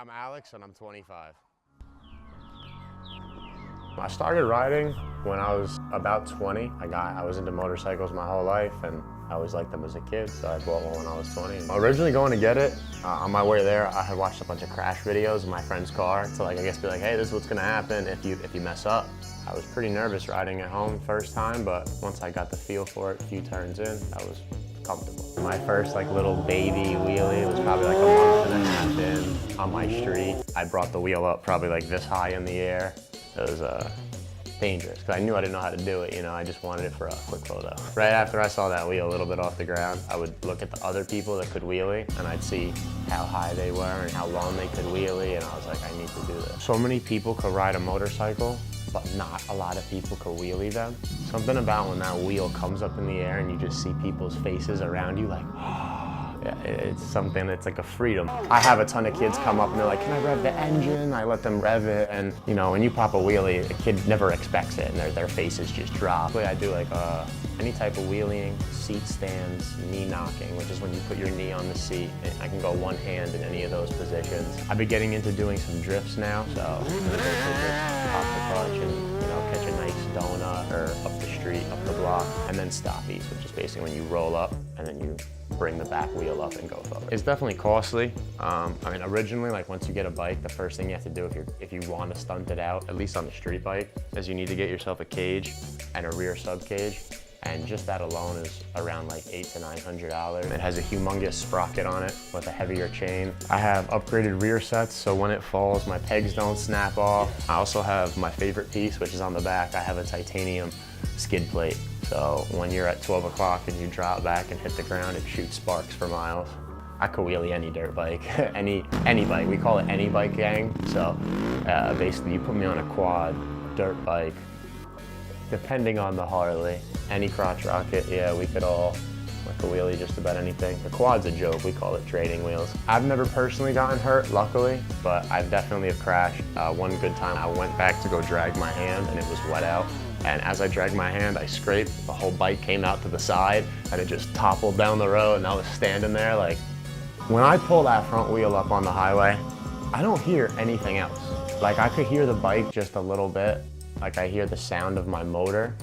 I'm Alex and I'm 25. I started riding when I was about 20. I was into motorcycles my whole life and I always liked them as a kid, so I bought one when I was 20. Originally going to get it, on my way there, I had watched a bunch of crash videos in my friend's car to I guess be like, hey, this is what's gonna happen if you mess up. I was pretty nervous riding at home first time, but once I got the feel for it, a few turns in, I was comfortable. My first little baby wheelie was probably a month and a half in on my street. I brought the wheel up probably this high in the air. It was dangerous because I knew I didn't know how to do it, I just wanted it for a quick photo. Right after I saw that wheel a little bit off the ground, I would look at the other people that could wheelie and I'd see how high they were and how long they could wheelie, and I was like, I need to do this. So many people could ride a motorcycle, but not a lot of people could wheelie them. Something about when that wheel comes up in the air and you just see people's faces around you yeah, it's something that's like a freedom. I have a ton of kids come up and they're like, can I rev the engine? I let them rev it, and when you pop a wheelie, a kid never expects it and their faces just drop. I do any type of wheeling, seat stands, knee knocking, which is when you put your knee on the seat. I can go one hand in any of those positions. I've been getting into doing some drifts now, so I'm gonna just pop the clutch and catch a nice donut or up the street, up the block, and then stoppies, which is basically when you roll up and then you bring the back wheel up and go forward. It's definitely costly. Originally, once you get a bike, the first thing you have to do if you want to stunt it out, at least on the street bike, is you need to get yourself a cage and a rear sub cage. And just that alone is around $800 to $900. It has a humongous sprocket on it with a heavier chain. I have upgraded rear sets, so when it falls, my pegs don't snap off. I also have my favorite piece, which is on the back. I have a titanium skid plate. So when you're at 12 o'clock and you drop back and hit the ground, it shoots sparks for miles. I could wheelie any dirt bike, any bike. We call it any bike gang. So basically you put me on a quad, dirt bike, depending on the Harley, any crotch rocket, yeah, we could all wheelie just about anything. The quad's a joke, we call it trading wheels. I've never personally gotten hurt, luckily, but I've definitely have crashed. One good time, I went back to go drag my hand and it was wet out. And as I dragged my hand, I scraped, the whole bike came out to the side and it just toppled down the road and I was standing there when I pull that front wheel up on the highway, I don't hear anything else. I could hear the bike just a little bit, I hear the sound of my motor,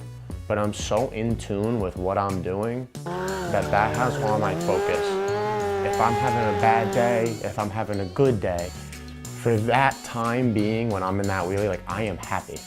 but I'm so in tune with what I'm doing that has all my focus. If I'm having a bad day, if I'm having a good day, for that time being when I'm in that wheelie, I am happy.